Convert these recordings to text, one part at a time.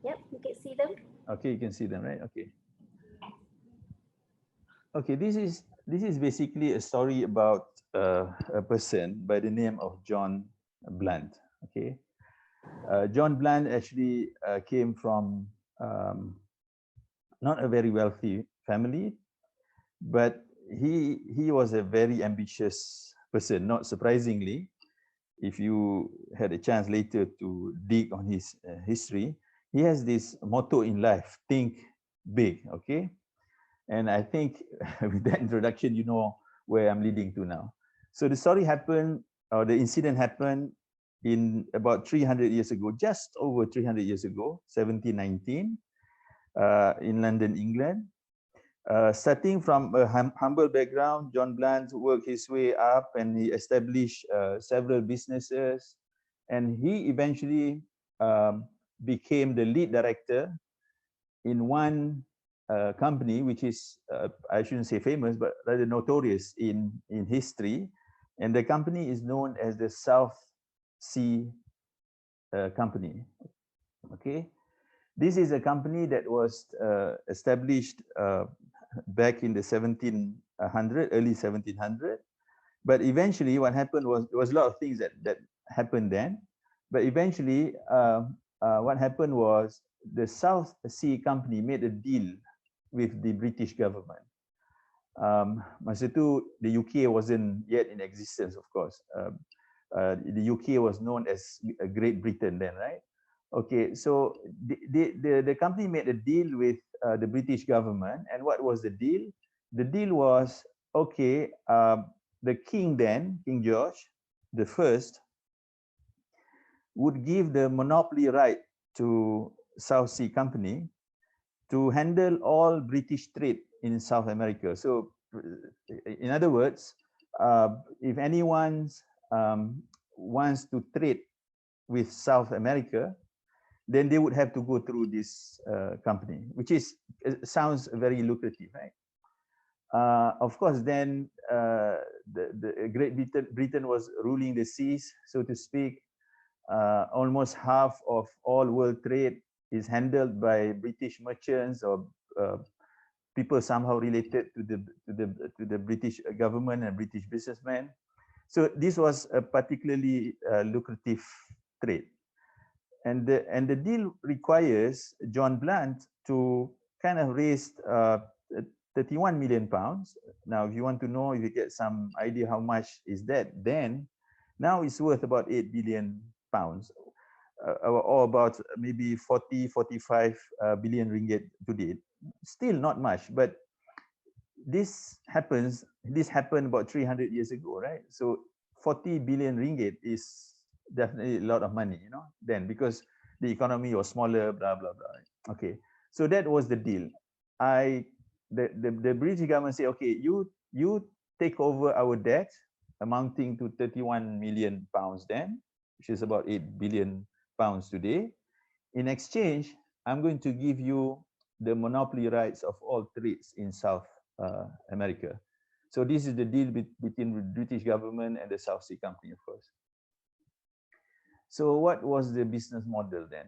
Yep, you can see them. Okay, you can see them, right? Okay. Okay, this is basically a story about a person by the name of John Blunt. Okay, John Blunt actually came from not a very wealthy family, but he was a very ambitious person. Not surprisingly, if you had a chance later to dig on his history, he has this motto in life: think big. Okay, and I think with that introduction, you know where I'm leading to now. So the story happened, or the incident happened in about 300 years ago, just over 300 years ago, 1719, in London, England. Starting from a humble background, John Blunt worked his way up and he established several businesses. And he eventually became the lead director in one company, which is, I shouldn't say famous, but rather notorious in history. And the company is known as the South Sea Company. Okay. This is a company that was established back in the 1700, early 1700. But eventually what happened was, there was a lot of things that happened then. But eventually what happened was the South Sea Company made a deal with the British government. Masa itu the UK wasn't yet in existence, of course. The UK was known as Great Britain then, right? Okay, so the company made a deal with the British government. And what was the deal? The deal was, okay, the king then, King George the First, would give the monopoly right to South Sea Company to handle all British trade in South America. So in other words, if anyone wants to trade with South America, then they would have to go through this company, which is sounds very lucrative, right? Of course, then the Great Britain was ruling the seas, so to speak. Almost half of all world trade is handled by British merchants or people somehow related to the British government and British businessmen. So this was a particularly lucrative trade. And the deal requires John Blunt to kind of raise 31 million pounds. Now, if you want to know, if you get some idea how much is that, then now it's worth about 8 billion pounds, or about maybe 40, 45 billion ringgit today. Still not much, but this happened about 300 years ago, right? So 40 billion ringgit is definitely a lot of money, you know, then, because the economy was smaller, blah blah blah. Okay, so that was the deal. The British government say, okay, you take over our debt amounting to 31 million pounds then, which is about 8 billion pounds today. In exchange, I'm going to give you the monopoly rights of all trades in South America. So this is the deal between the British government and the South Sea Company, of course. So what was the business model then?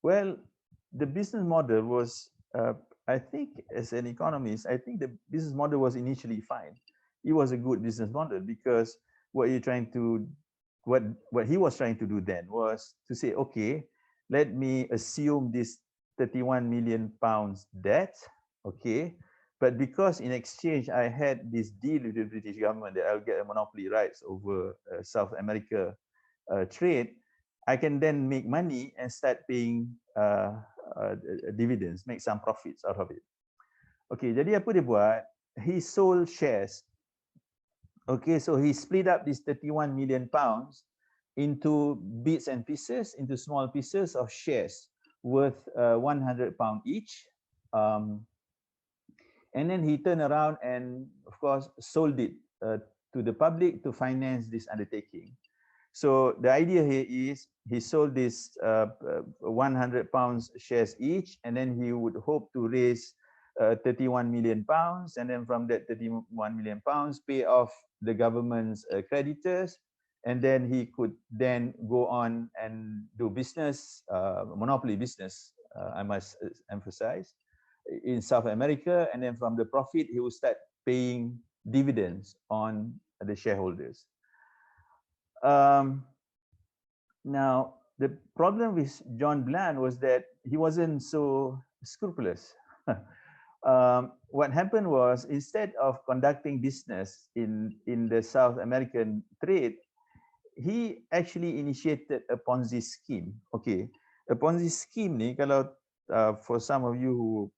Well, the business model was, I think as an economist, I think the business model was initially fine. It was a good business model because what you're trying to, what he was trying to do then was to say, okay, let me assume this 31 million pounds debt, okay, but because in exchange I had this deal with the British government that I'll get a monopoly rights over South America trade, I can then make money and start paying dividends, make some profits out of it. Okay, jadi apa dia buat? He sold shares. Okay, so he split up this 31 million pounds into bits and pieces, into small pieces of shares worth £100 each. And then he turned around and, of course, sold it to the public to finance this undertaking. So the idea here is he sold this £100 shares each, and then he would hope to raise 31 million pounds, and then from that 31 million pounds pay off the government's creditors, and then he could then go on and do business, monopoly business I must emphasize, in South America, and then from the profit, he will start paying dividends on the shareholders. Now, the problem with John Bland was that he wasn't so scrupulous. What happened was, instead of conducting business in the South American trade, he actually initiated a Ponzi scheme. Okay, a Ponzi scheme ni, kalau for some of you who,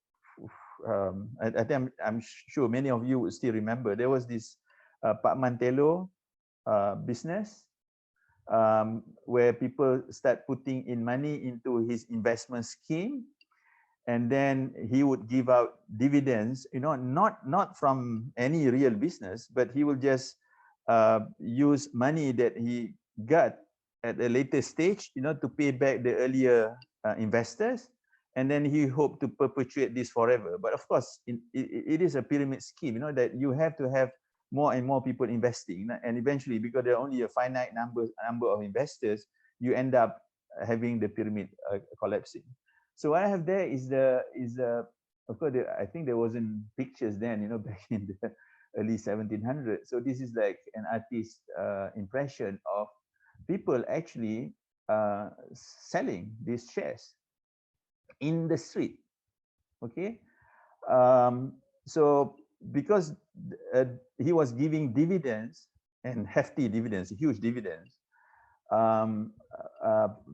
I think I'm sure many of you would still remember, there was this Pak Mantelo business where people start putting in money into his investment scheme, and then he would give out dividends, you know, not from any real business, but he will just use money that he got at a later stage, you know, to pay back the earlier investors, and then he hoped to perpetuate this forever. But of course, it is a pyramid scheme, you know, that you have to have more and more people investing, and eventually, because there are only a finite number of investors, you end up having the pyramid collapsing. So what I have there is of course, I think there wasn't pictures then, you know, back in the early 1700s. So this is like an artist's impression of people actually selling these shares in the street. Okay, so because he was giving dividends, and hefty dividends, huge dividends,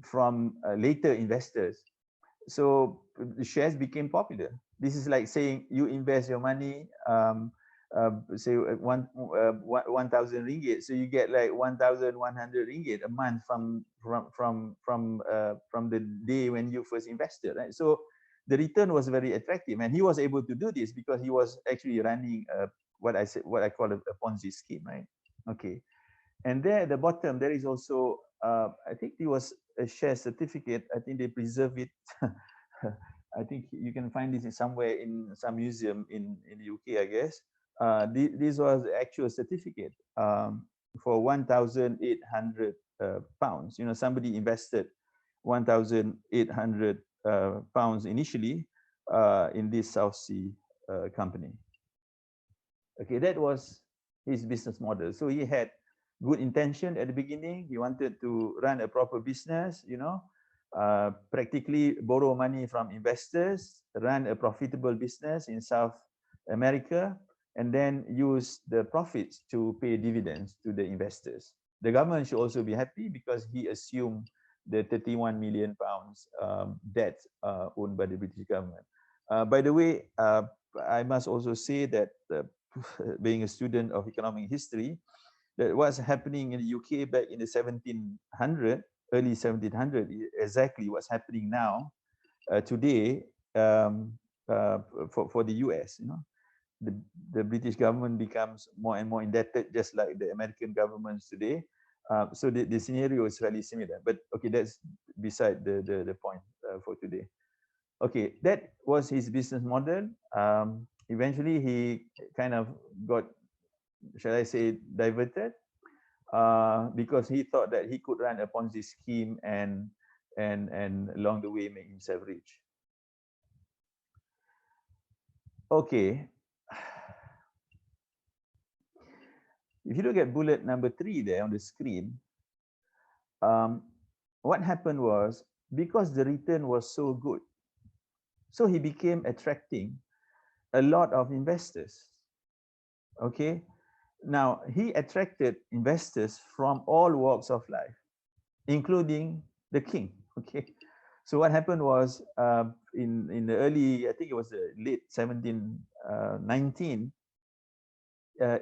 from later investors, so the shares became popular. This is like saying you invest your money, say 1,000 ringgit, so you get like 1,100 ringgit a month from the day when you first invested, right? So the return was very attractive, and he was able to do this because he was actually running what I call a Ponzi scheme, right? Okay, and there at the bottom there is also I think it was a share certificate. I think they preserve it. I think you can find this somewhere in some museum in the UK, I guess. This was the actual certificate for 1,800 pounds. You know, somebody invested 1,800 pounds initially in this South Sea company. Okay, that was his business model. So he had good intention at the beginning. He wanted to run a proper business, you know, practically borrow money from investors, run a profitable business in South America, and then use the profits to pay dividends to the investors. The government should also be happy because he assumed the 31 million pounds debt owned by the British government. By the way, I must also say that being a student of economic history, that what's happening in the UK back in the 1700, early 1700, exactly what's happening now, today, for the US. You know, the British government becomes more and more indebted, just like the American governments today. So the scenario is fairly similar. But okay, that's beside the point for today. Okay, that was his business model. Eventually, he kind of got, shall I say, diverted, because he thought that he could run a Ponzi scheme and along the way make himself rich. Okay. If you look at bullet number 3 there on the screen, what happened was, because the return was so good, so he became attracting a lot of investors. Okay. Now, he attracted investors from all walks of life, including the king. Okay. So what happened was, in the early, I think it was the late 1719,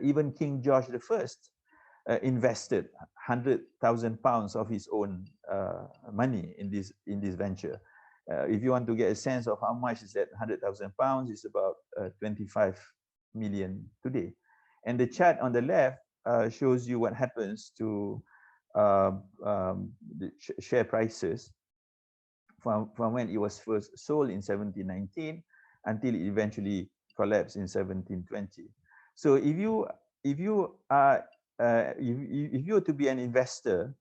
even King George I invested 100,000 pounds of his own money in this venture. If you want to get a sense of how much is that 100,000 pounds, it's about 25 million today. And the chart on the left shows you what happens to the share prices from when it was first sold in 1719 until it eventually collapsed in 1720. So if you were to be an investor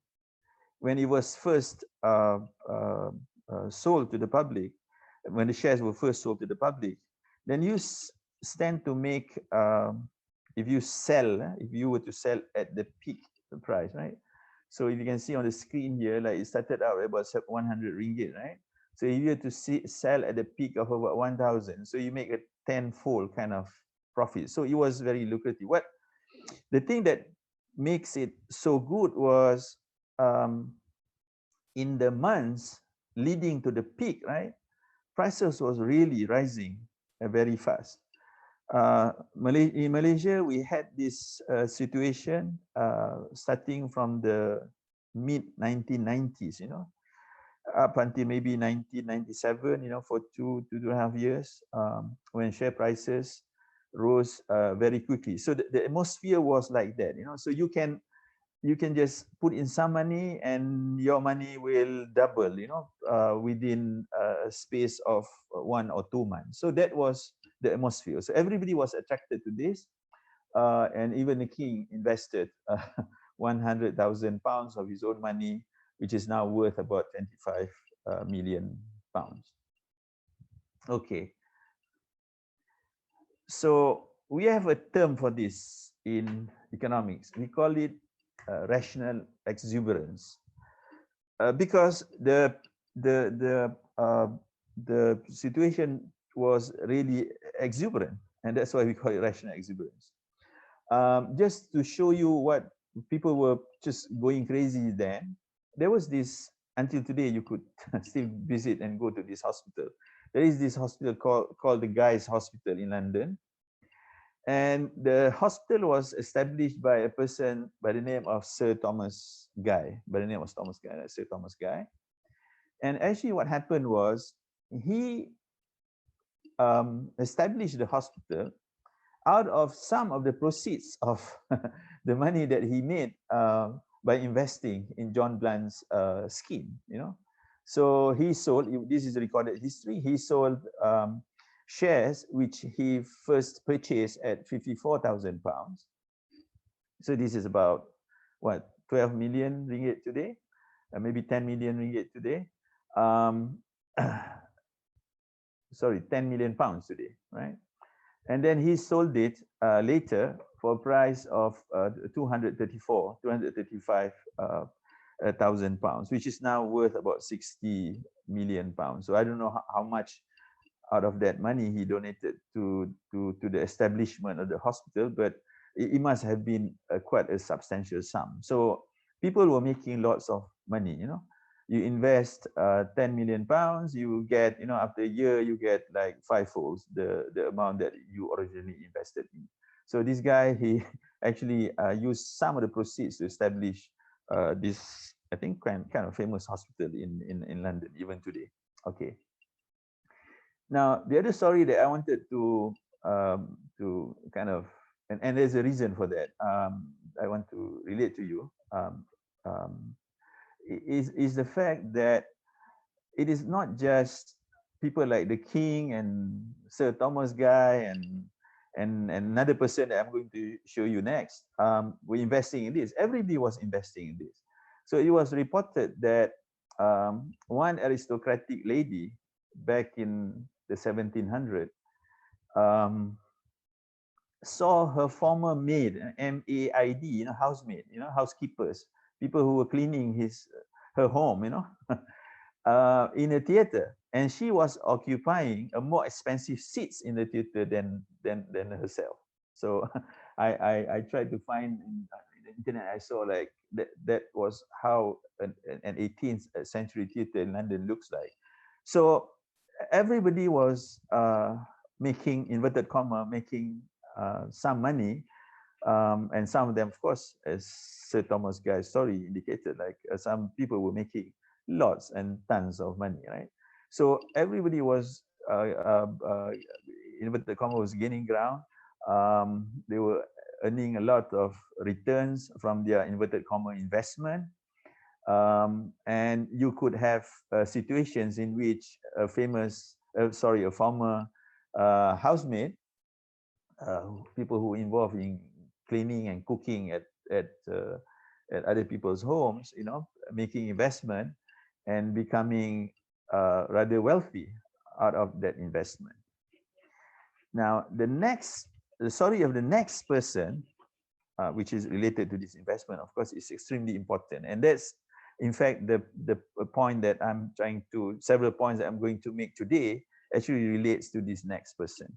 when it was first sold to the public, when the shares were first sold to the public. Then you stand to make, if you sell, if you were to sell at the peak price, right? So if you can see on the screen here, like it started out about 100 ringgit, right? So if you were to sell at the peak of about 1,000, so you make a tenfold kind of profit. So it was very lucrative. What the thing that makes it so good was, in the months leading to the peak, right? Prices was really rising very fast. In Malaysia, we had this situation starting from the mid 1990s, up until maybe 1997, for two and a half years, when share prices rose very quickly. So the atmosphere was like that, so you can just put in some money and your money will double, within a space of 1 or 2 months. So that was the atmosphere. So everybody was attracted to this, and even the king invested 100,000 pounds of his own money, which is now worth about 25 million pounds. Okay. So we have a term for this in economics. We call it rational exuberance, because the situation was really exuberant, and that's why we call it rational exuberance. Just to show you what people were just going crazy then, there was this, until today you could still visit and go to this hospital. There is this hospital called the Guy's Hospital in London. And the hospital was established by a person by the name of Sir Thomas Guy, Sir Thomas Guy. And actually what happened was, he established the hospital out of some of the proceeds of the money that he made by investing in John Blunt's scheme, So he sold, this is recorded history, he sold shares which he first purchased at 54,000 pounds. So this is about, what, 12 million ringgit today, maybe 10 million ringgit today. Sorry, 10 million pounds today, right? And then he sold it later for a price of 235,000 pounds, which is now worth about 60 million pounds. So I don't know how much out of that money he donated to the establishment of the hospital, but it must have been quite a substantial sum. So people were making lots of money, You invest 10 million pounds, you get, after a year, you get like 5-fold the amount that you originally invested in. So this guy, he actually used some of the proceeds to establish this, I think, kind of famous hospital in London, even today. Okay. Now, the other story that I wanted to kind of, and there's a reason for that, I want to relate to you, is the fact that it is not just people like the king and Sir Thomas Guy and another person that I'm going to show you next were investing in this. Everybody was investing in this. So it was reported that one aristocratic lady back in the 1700s saw her former maid, M-A-I-D, housemaid, housekeepers, people who were cleaning her home, in a theater, and she was occupying a more expensive seats in the theater than herself. So I tried to find in the internet. I saw like that was how an 18th century theater in London looks like. So everybody was making, inverted comma, making some money, and some of them, of course, as Sir Thomas Guy's story indicated, like some people were making lots and tons of money, right? So everybody was, inverted comma, was gaining ground. They were earning a lot of returns from their inverted comma investment. And you could have situations in which a former housemaid, people who involved in cleaning and cooking at other people's homes, making investment and becoming rather wealthy out of that investment. Now, the story of the next person, which is related to this investment, of course, is extremely important. And that's, in fact, the point that I'm trying to, several points that I'm going to make today actually relates to this next person.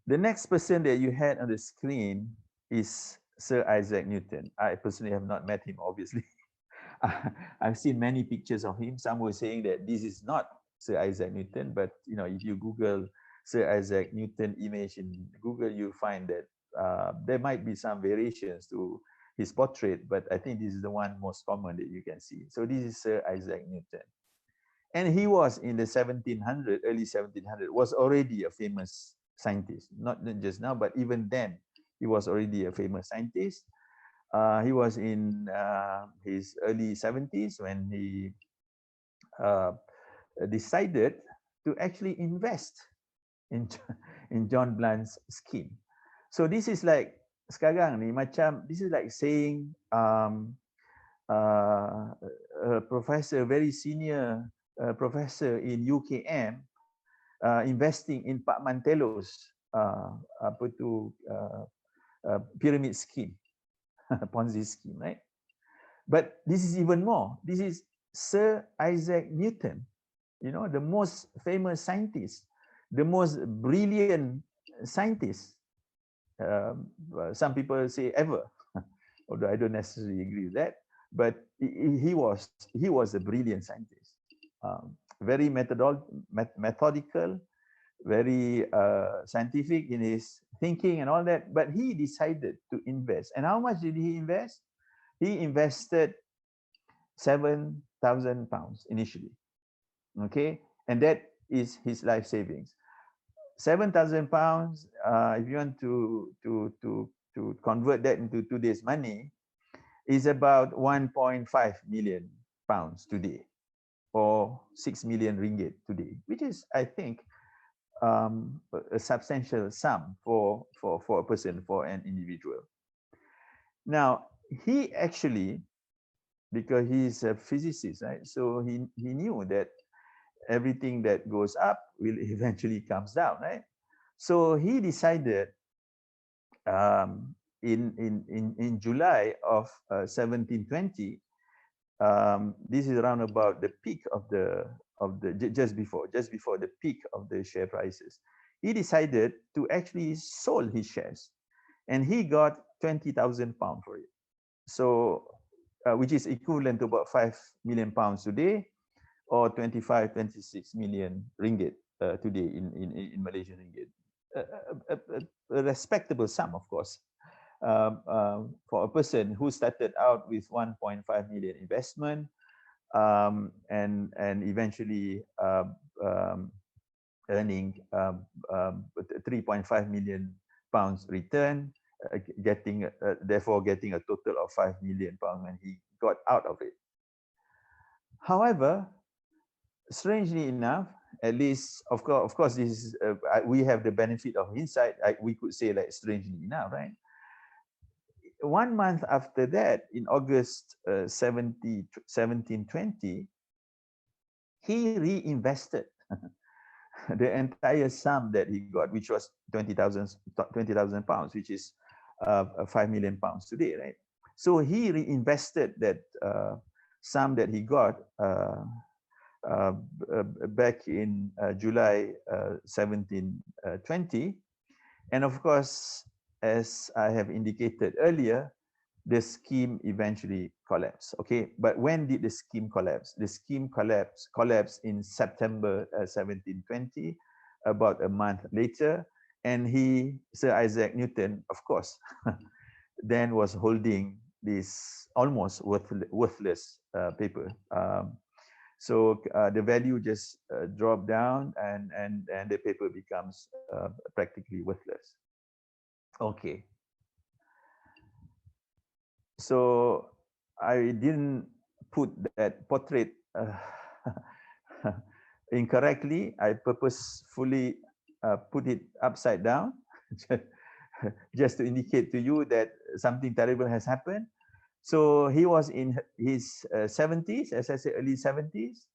The next person that you had on the screen is Sir Isaac Newton. I personally have not met him, obviously. I've seen many pictures of him. Some were saying that this is not Sir Isaac Newton, but if you Google Sir Isaac Newton image in Google, you find that there might be some variations to his portrait, but I think this is the one most common that you can see. So this is Sir Isaac Newton. And he was in the 1700, early 1700, was already a famous scientist. Not just now, but even then, he was already a famous scientist. He was in his early 70s when he decided to actually invest in John Blunt's scheme. So this is like sekarang ni macam, this is like saying a professor, very senior professor in UKM investing in Pak Mantelo's pyramid scheme, Ponzi scheme, right? But this is even more. This is Sir Isaac Newton, the most famous scientist, the most brilliant scientist. Some people say ever, although I don't necessarily agree with that. But he was a brilliant scientist, very methodical, very scientific in his thinking and all that. But he decided to invest. And how much did he invest? He invested £7,000 initially. Okay, and that is his life savings. £7,000. If you want to convert that into today's money, is about 1.5 million pounds today, or 6 million ringgit today, which is, I think, a substantial sum for a person, for an individual. Now, he actually, because he's a physicist, right? So he knew that everything that goes up will eventually comes down, right? So he decided in July of 1720, this is around about the peak of the just before the peak of the share prices. He decided to actually sold his shares, and he got £20,000 for it. So, which is equivalent to about £5 million today, or 25, 26 million ringgit today in Malaysian ringgit. A respectable sum, of course, for a person who started out with 1.5 million investment, and eventually earning 3.5 million pounds return, therefore getting a total of 5 million pounds when he got out of it. However, strangely enough, at least, of course, this is we have the benefit of hindsight. We could say, like, strangely enough, right? 1 month after that, in August 1720, he reinvested the entire sum that he got, which was 20,000 pounds, which is 5 million pounds today, right? So he reinvested that sum that he got back in July 1720. And of course, as I have indicated earlier, the scheme eventually collapsed. Okay, but when did the scheme collapse? The scheme collapsed in September 1720, about a month later. And Sir Isaac Newton, of course, then was holding this almost worthless paper. So the value just dropped down, and the paper becomes practically worthless. Okay. So I didn't put that portrait incorrectly. I purposefully put it upside down just to indicate to you that something terrible has happened. So he was in his 70s, as I said, early 70s.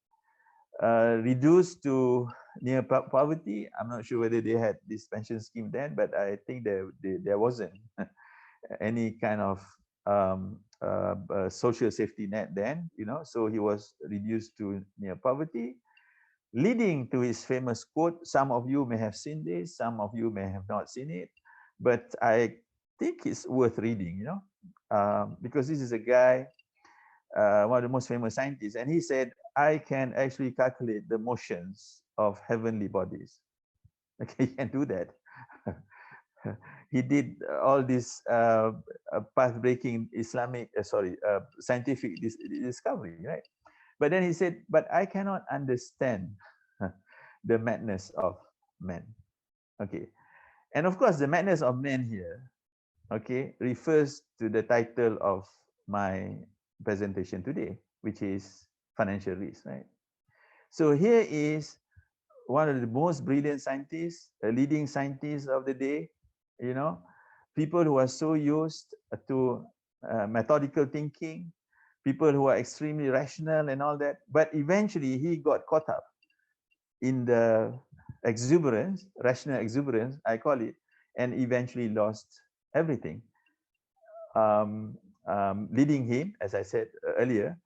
reduced to near poverty. I'm not sure whether they had this pension scheme then, but I think there wasn't any kind of social safety net then, you know. So he was reduced to near poverty, leading to his famous quote. Some of you may have seen this, some of you may have not seen it, but I think it's worth reading, you know, because this is a guy, one of the most famous scientists, and he said, I can actually calculate the motions of heavenly bodies. Okay, you can do that. He did all this path-breaking Islamic, scientific discovery, right? But then he said, but I cannot understand the madness of men. Okay. And of course, the madness of men here, okay, refers to the title of my presentation today, which is financial risk, right? So here is one of the most brilliant scientists, a leading scientist of the day, you know, people who are so used to methodical thinking, people who are extremely rational and all that. But eventually he got caught up in the exuberance, rational exuberance, I call it, and eventually lost everything. Leading him, as I said earlier,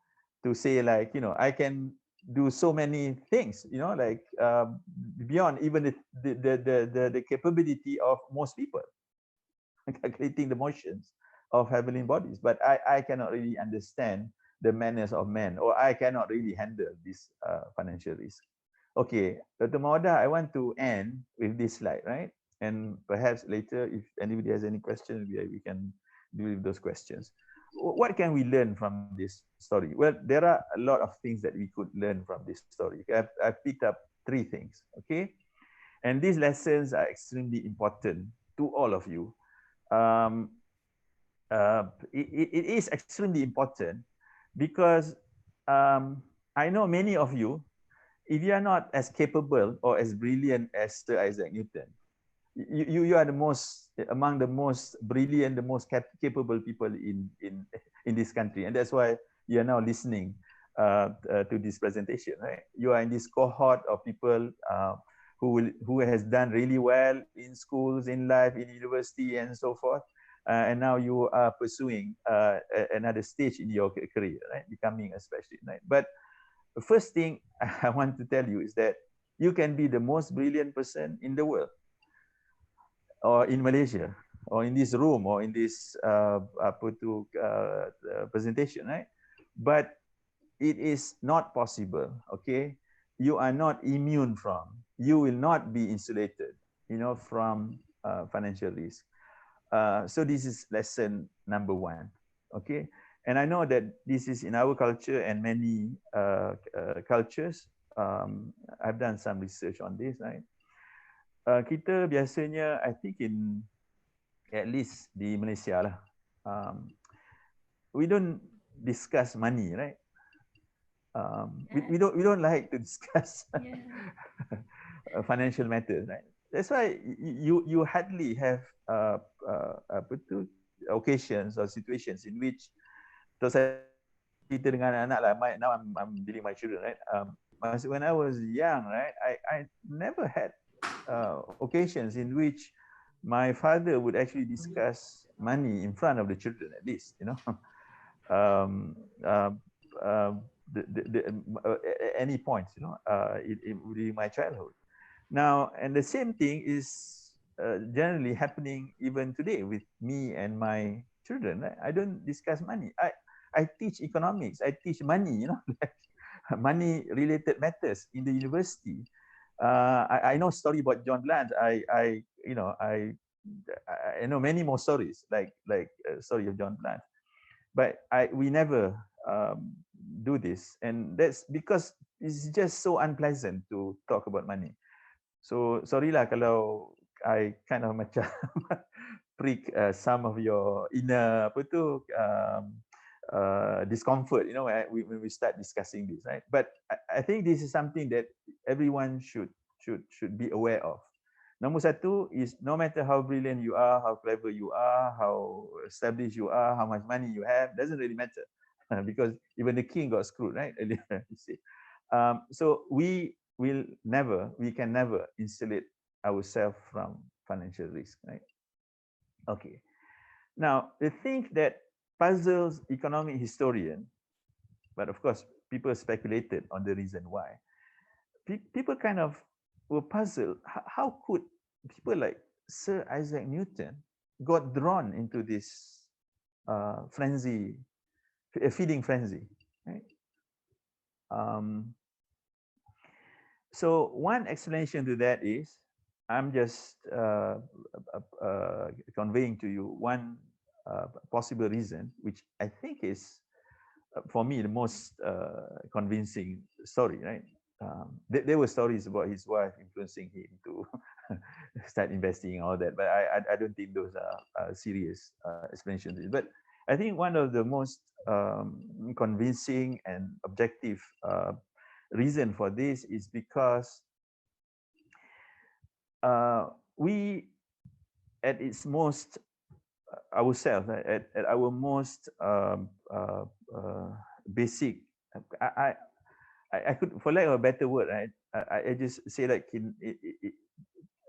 to say like, you know, I can do so many things, you know, like beyond even the capability of most people, calculating the motions of heavenly bodies. But I cannot really understand the manners of men, or I cannot really handle this financial risk. Okay, Dr. Mawada, I want to end with this slide, right? And perhaps later, if anybody has any questions, we can deal with those questions. What can we learn from this story? Well, there are a lot of things that we could learn from this story. I've picked up 3 things, okay? And these lessons are extremely important to all of you. It is extremely important because I know many of you, if you are not as capable or as brilliant as Sir Isaac Newton, you are the most, among the most brilliant, the most capable people in this country, and that's why you are now listening to this presentation, right? You are in this cohort of people who has done really well in schools, in life, in university, and so forth. And now you are pursuing another stage in your career, right? Becoming a specialist, right? But the first thing I want to tell you is that you can be the most brilliant person in the world, or in Malaysia, or in this room, or in this presentation, right? But it is not possible, okay? You are not immune from, you will not be insulated, you know, from financial risk. So this is lesson number 1, okay? And I know that this is in our culture and many cultures. I've done some research on this, right? Kita biasanya, I think in at least di Malaysia lah, we don't discuss money, right? We don't like to discuss financial matters, right? That's why you hardly have occasions or situations in which, so saya cerita dengan anak-anak lah. Now I'm dealing with my children, right? When I was young, right, I never had occasions in which my father would actually discuss money in front of the children, at least, you know. Any points, you know, during my childhood. Now, and the same thing is generally happening even today with me and my children. Right? I don't discuss money. I teach economics. I teach money, you know, money related matters in the university. I know a story about John Blunt. I know many more stories like story of John Blunt, but we never do this, and that's because it's just so unpleasant to talk about money. So sorry lah kalau I kind of macam prick some of your inner discomfort, you know, when we start discussing this, right? But I think this is something that everyone should be aware of. Number 1 is, no matter how brilliant you are, how clever you are, how established you are, how much money you have, doesn't really matter, because even the king got screwed, right? You see. So we can never insulate ourselves from financial risk, right? Okay. Now, the thing that puzzles economic historian, but of course, people speculated on the reason why. People kind of were puzzled. How could people like Sir Isaac Newton got drawn into this frenzy, a feeding frenzy, right? So one explanation to that is, I'm just conveying to you one possible reason, which I think is, for me, the most convincing story, right? There were stories about his wife influencing him to start investing and all that, but I don't think those are serious explanations. But I think one of the most convincing and objective reason for this is because we, at its most, ourselves, at our most basic, I, I could, for lack of a better word, right? I just say like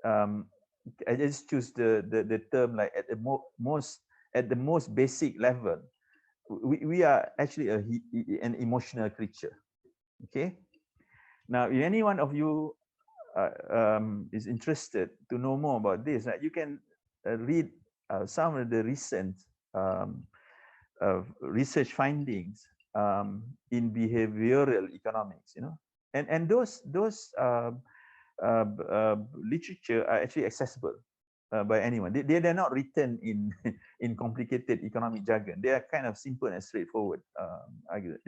I just choose the term like at the most basic level, we are actually an emotional creature. Okay. Now, if any one of you is interested to know more about this, right, you can read some of the recent research findings in behavioral economics, you know, and those literature are actually accessible by anyone. They're not written in in complicated economic jargon. They are kind of simple and straightforward argument.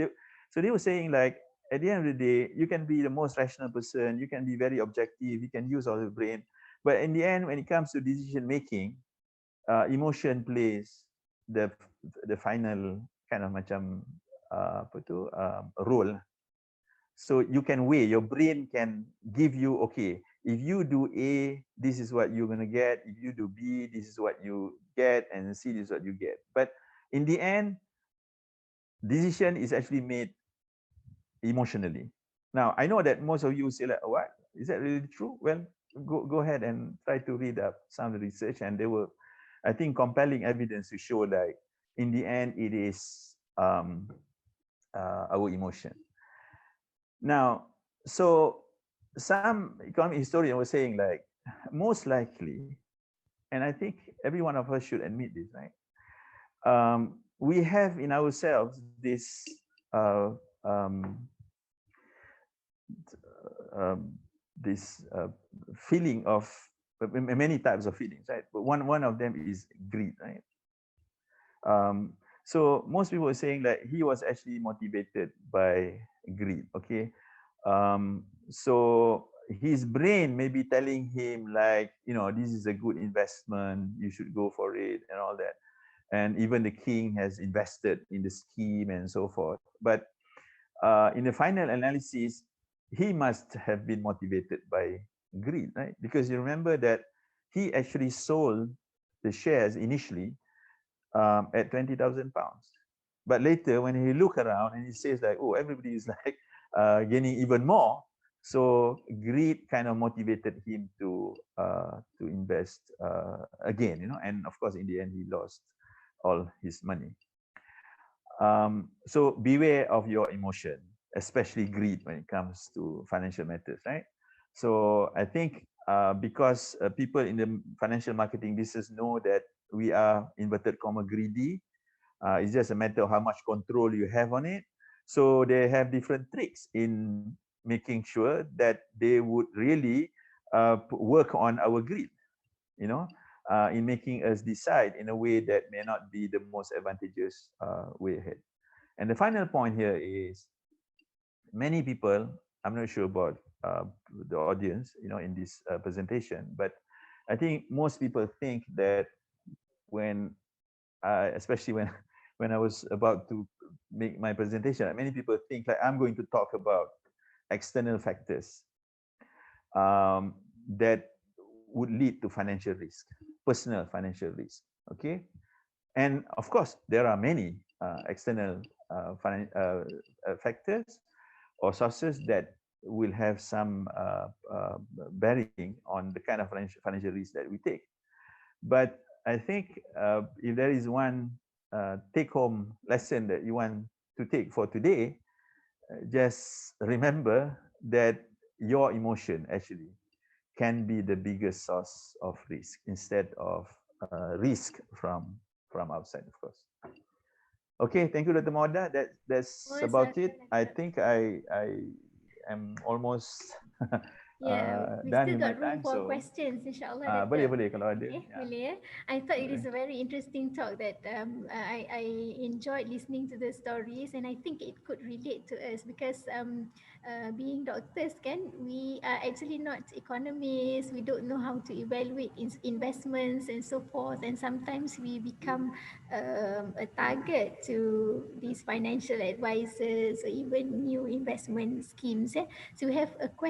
So they were saying like, at the end of the day, you can be the most rational person, you can be very objective, you can use all the brain, but in the end, when it comes to decision making, emotion plays the final kind of macam role. So you can weigh, your brain can give you, okay, if you do A, this is what you're going to get. If you do B, this is what you get, and C, this is what you get. But in the end, decision is actually made emotionally. Now, I know that most of you say like, what? Is that really true? Well, go ahead and try to read up some of the research, and there were, I think, compelling evidence to show like, in the end, it is our emotion. Now, so some economic historian was saying like, most likely, and I think every one of us should admit this, right? We have in ourselves this this feeling of many types of feelings, right? But one of them is greed, right? So most people are saying that he was actually motivated by greed. Okay, so his brain may be telling him like, you know, this is a good investment, you should go for it and all that. And even the king has invested in the scheme and so forth. But in the final analysis, he must have been motivated by greed, right? Because you remember that he actually sold the shares initially at 20,000 pounds. But later, when he look around and he says like, oh, everybody is like gaining even more. So greed kind of motivated him to invest again, you know, and of course, in the end, he lost all his money. So beware of your emotion, especially greed when it comes to financial matters, right? So I think because people in the financial marketing business know that we are, inverted comma, greedy. It's just a matter of how much control you have on it. So they have different tricks in making sure that they would really work on our greed, you know, in making us decide in a way that may not be the most advantageous way ahead. And the final point here is, many people, I'm not sure about the audience, you know, in this presentation, but I think most people think that when, especially when I was about to make my presentation, many people think like I'm going to talk about external factors that would lead to financial risk, personal financial risk. Okay, and of course there are many external factors, or sources that will have some bearing on the kind of financial risk that we take. But I think if there is one take-home lesson that you want to take for today, just remember that your emotion actually can be the biggest source of risk instead of risk from outside, of course. Okay, thank you, Dr. Mauda. That's Most about it. I welcome. think I am almost Yeah, we done still with my got room time. for So questions, insyaAllah, Dato. boleh kalau ada. Okay, Ya, boleh ya. I thought it is boleh. a very interesting talk that I enjoyed listening to the stories, and I think it could relate to us because being doctors can, we are actually not economists. We don't know how to evaluate investments and so forth, and sometimes we become a target to these financial advisors or even new investment schemes. So we have a question